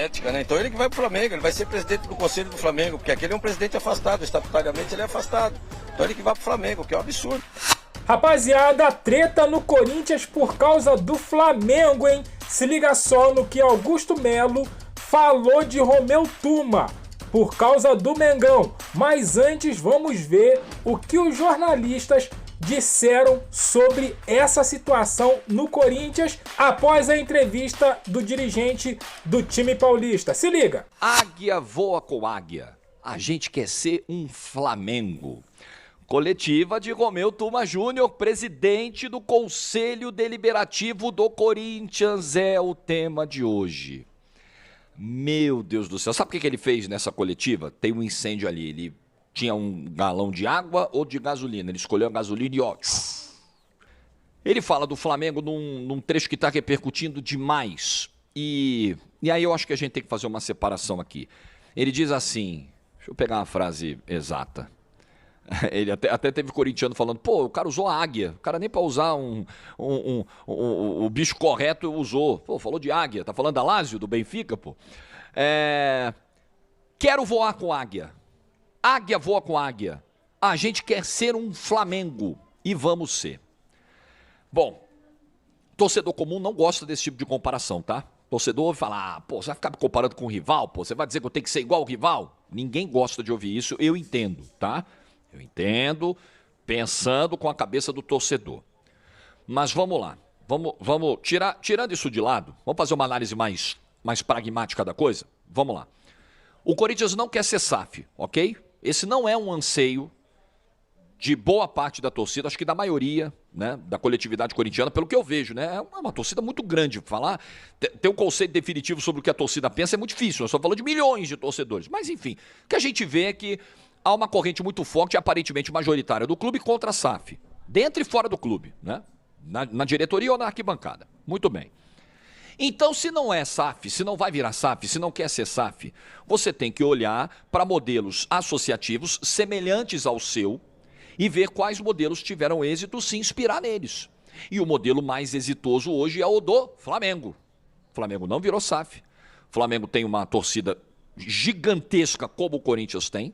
Patética, né? Então ele que vai pro Flamengo, ele vai ser presidente do Conselho do Flamengo, porque aquele é um presidente afastado, estatutariamente ele é afastado. Então ele que vai pro Flamengo, que é um absurdo. Rapaziada, treta no Corinthians por causa do Flamengo, hein? Se liga só no que Augusto Melo falou de Romeu Tuma por causa do Mengão. Mas antes vamos ver o que os jornalistas disseram sobre essa situação no Corinthians após a entrevista do dirigente do time paulista. Se liga! Águia voa com águia. A gente quer ser um Flamengo. Coletiva de Romeu Tuma Júnior, presidente do Conselho Deliberativo do Corinthians, é o tema de hoje. Meu Deus do céu, sabe o que ele fez nessa coletiva? Tem um incêndio ali, ele tinha um galão de água ou de gasolina, ele escolheu a gasolina e ó... Ele fala do Flamengo num trecho que está repercutindo demais. E aí eu acho que a gente tem que fazer uma separação aqui. Ele diz assim, deixa eu pegar uma frase exata. Ele até teve corintiano falando, pô, o cara usou a águia, o cara nem pra usar o bicho correto usou. Pô, falou de águia, tá falando da Lazio, do Benfica, pô. Quero voar com águia. Águia voa com águia. A gente quer ser um Flamengo e vamos ser. Bom, torcedor comum não gosta desse tipo de comparação, tá? Torcedor fala, pô, você vai ficar me comparando com o rival, pô, você vai dizer que eu tenho que ser igual ao rival? Ninguém gosta de ouvir isso, eu entendo, tá? Eu entendo, pensando com a cabeça do torcedor. Mas vamos lá, vamos tirando isso de lado, vamos fazer uma análise mais pragmática da coisa? Vamos lá. O Corinthians não quer ser SAF, ok? Esse não é um anseio de boa parte da torcida, acho que da maioria, né, da coletividade corintiana, pelo que eu vejo, né? É uma torcida muito grande. Falar, ter um conceito definitivo sobre o que a torcida pensa é muito difícil. Eu só falo de milhões de torcedores. Mas, enfim, o que a gente vê é que há uma corrente muito forte, aparentemente majoritária, do clube contra a SAF. Dentro e fora do clube, né? Na diretoria ou na arquibancada. Muito bem. Então, se não é SAF, se não vai virar SAF, se não quer ser SAF, você tem que olhar para modelos associativos semelhantes ao seu e ver quais modelos tiveram êxito, se inspirar neles. E o modelo mais exitoso hoje é o do Flamengo. O Flamengo não virou SAF. O Flamengo tem uma torcida gigantesca como o Corinthians tem.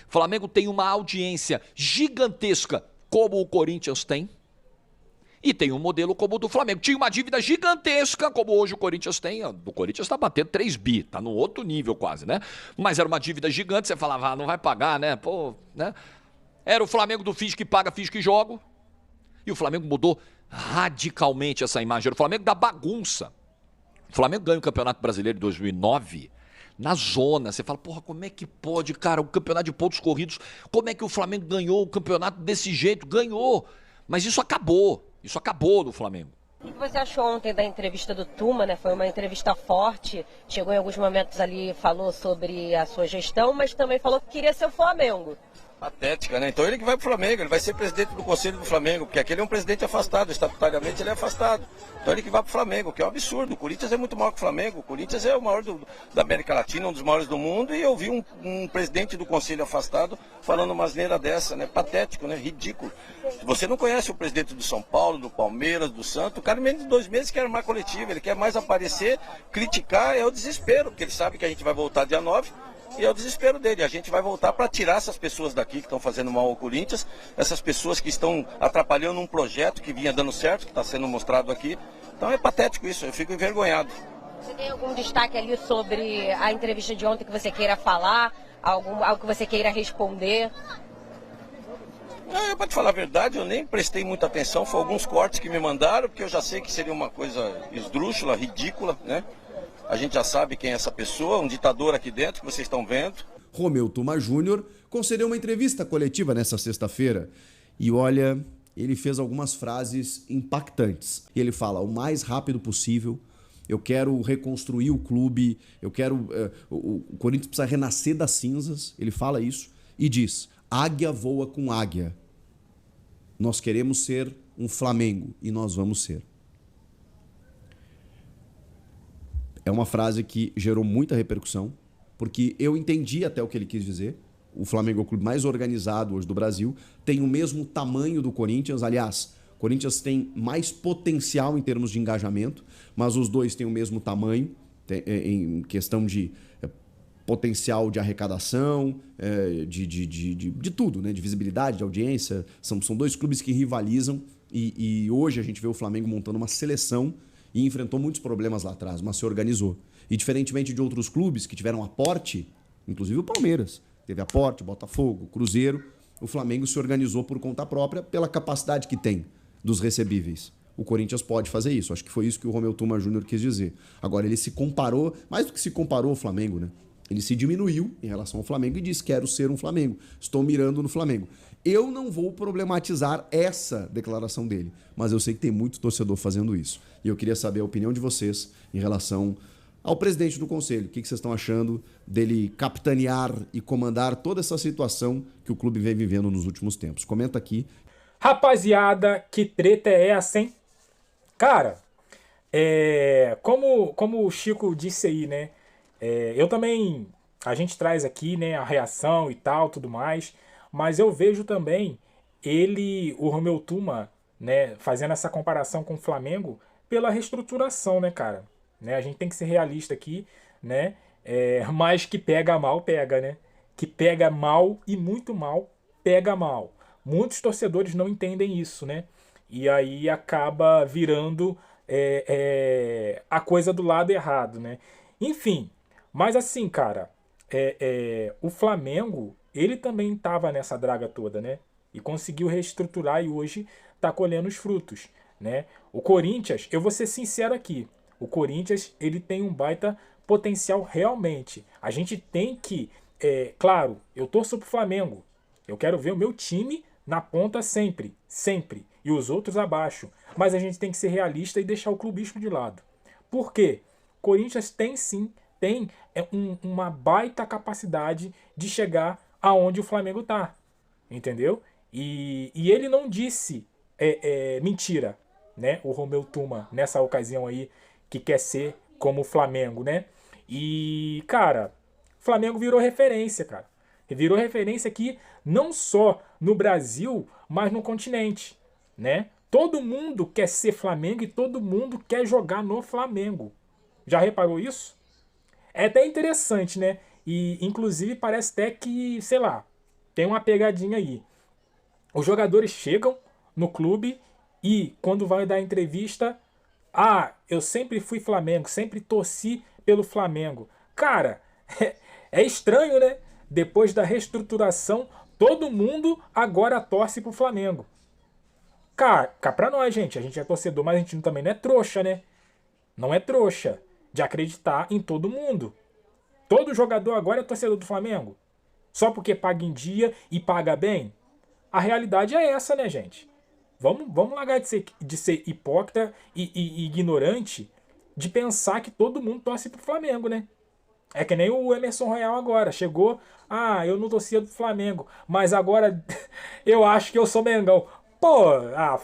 O Flamengo tem uma audiência gigantesca como o Corinthians tem. E tem um modelo como o do Flamengo. Tinha uma dívida gigantesca como hoje o Corinthians tem. O Corinthians está batendo 3 bi, está num outro nível quase, né? Mas era uma dívida gigante, você falava, não vai pagar, né? Pô, né? Era o Flamengo do finge que paga, finge que joga. E o Flamengo mudou radicalmente essa imagem. Era o Flamengo da bagunça. O Flamengo ganha o Campeonato Brasileiro de 2009 na zona. Você fala, porra, como é que pode, cara, o campeonato de pontos corridos, como é que o Flamengo ganhou o campeonato desse jeito? Ganhou. Mas isso acabou no Flamengo. O que você achou ontem da entrevista do Tuma, né? Foi uma entrevista forte, chegou em alguns momentos ali, falou sobre a sua gestão, mas também falou que queria ser o Flamengo. Patética, né? Então ele que vai pro Flamengo, ele vai ser presidente do Conselho do Flamengo, porque aquele é um presidente afastado, estatutariamente ele é afastado. Então ele que vai pro Flamengo, que é um absurdo. O Corinthians é muito maior que o Flamengo, o Corinthians é o maior da América Latina, um dos maiores do mundo, e eu vi um presidente do Conselho afastado falando uma asneira dessa, né? Patético, né? Ridículo. Você não conhece o presidente do São Paulo, do Palmeiras, do Santos, o cara em menos de 2 meses quer armar coletiva, ele quer mais aparecer, criticar, é o desespero, porque ele sabe que a gente vai voltar dia 9, e é o desespero dele. A gente vai voltar para tirar essas pessoas daqui que estão fazendo mal ao Corinthians, essas pessoas que estão atrapalhando um projeto que vinha dando certo, que está sendo mostrado aqui. Então é patético isso, eu fico envergonhado. Você tem algum destaque ali sobre a entrevista de ontem que você queira falar? Algo que você queira responder? Para te falar a verdade, eu nem prestei muita atenção. Foi alguns cortes que me mandaram, porque eu já sei que seria uma coisa esdrúxula, ridícula, né? A gente já sabe quem é essa pessoa, um ditador aqui dentro, que vocês estão vendo. Romeu Tuma Júnior concedeu uma entrevista coletiva nessa sexta-feira. E olha, ele fez algumas frases impactantes. Ele fala, o mais rápido possível, eu quero reconstruir o clube, eu quero... o Corinthians precisa renascer das cinzas, ele fala isso, e diz, águia voa com águia. Nós queremos ser um Flamengo, e nós vamos ser. É uma frase que gerou muita repercussão, porque eu entendi até o que ele quis dizer. O Flamengo é o clube mais organizado hoje do Brasil, tem o mesmo tamanho do Corinthians. Aliás, o Corinthians tem mais potencial em termos de engajamento, mas os dois têm o mesmo tamanho. em questão de potencial de arrecadação, de tudo, né? De visibilidade, de audiência. São dois clubes que rivalizam e hoje a gente vê o Flamengo montando uma seleção e enfrentou muitos problemas lá atrás, mas se organizou. E diferentemente de outros clubes que tiveram aporte, inclusive o Palmeiras, teve aporte, Botafogo, Cruzeiro, o Flamengo se organizou por conta própria pela capacidade que tem dos recebíveis. O Corinthians pode fazer isso. Acho que foi isso que o Romeu Tuma Júnior quis dizer. Agora, ele se comparou, mais do que se comparou ao Flamengo, né? Ele se diminuiu em relação ao Flamengo e disse: quero ser um Flamengo, estou mirando no Flamengo. Eu não vou problematizar essa declaração dele, mas eu sei que tem muito torcedor fazendo isso. E eu queria saber a opinião de vocês em relação ao presidente do Conselho. O que vocês estão achando dele capitanear e comandar toda essa situação que o clube vem vivendo nos últimos tempos? Comenta aqui. Rapaziada, que treta é essa, hein? Cara, como o Chico disse aí, né? Eu também, a gente traz aqui, né, a reação e tal, tudo mais, mas eu vejo também o Romeu Tuma, né, fazendo essa comparação com o Flamengo pela reestruturação, né, cara? Né, a gente tem que ser realista aqui, né? Mas que pega mal, pega, né? Que pega mal e muito mal, pega mal. Muitos torcedores não entendem isso, né? E aí acaba virando a coisa do lado errado, né? Enfim, mas assim, cara, o Flamengo, ele também estava nessa draga toda, né? E conseguiu reestruturar e hoje está colhendo os frutos, né? O Corinthians, eu vou ser sincero aqui, o Corinthians, ele tem um baita potencial realmente. A gente tem que, claro, eu torço pro Flamengo, eu quero ver o meu time na ponta sempre, sempre, e os outros abaixo. Mas a gente tem que ser realista e deixar o clubismo de lado. Por quê? O Corinthians tem sim, uma baita capacidade de chegar aonde o Flamengo tá, entendeu? E ele não disse mentira, né? O Romeu Tuma, nessa ocasião aí, que quer ser como o Flamengo, né? E, cara, o Flamengo virou referência, cara. Virou referência aqui não só no Brasil, mas no continente, né? Todo mundo quer ser Flamengo e todo mundo quer jogar no Flamengo. Já reparou isso? É até interessante, né? E, inclusive, parece até que, sei lá, tem uma pegadinha aí. Os jogadores chegam no clube e, quando vai dar entrevista, eu sempre fui Flamengo, sempre torci pelo Flamengo. Cara, é estranho, né? Depois da reestruturação, todo mundo agora torce pro Flamengo. Cá pra nós, gente. A gente é torcedor, mas a gente também não é trouxa, né? Não é trouxa de acreditar em todo mundo. Todo jogador agora é torcedor do Flamengo? Só porque paga em dia e paga bem? A realidade é essa, né, gente? Vamos largar de ser hipócrita e ignorante de pensar que todo mundo torce pro Flamengo, né? É que nem o Emerson Royal agora. Chegou, eu não torcia do Flamengo, mas agora eu acho que eu sou Mengão. Pô,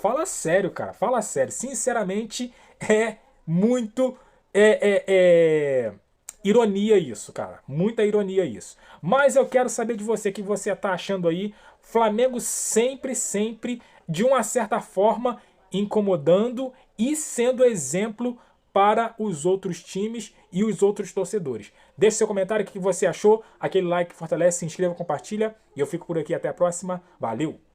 fala sério, cara. Fala sério. Sinceramente, é muito ironia isso, cara. Muita ironia isso. Mas eu quero saber de você, o que você tá achando aí. Flamengo sempre, de uma certa forma, incomodando e sendo exemplo para os outros times e os outros torcedores. Deixe seu comentário, o que você achou. Aquele like que fortalece, se inscreva, compartilha. E eu fico por aqui, até a próxima. Valeu!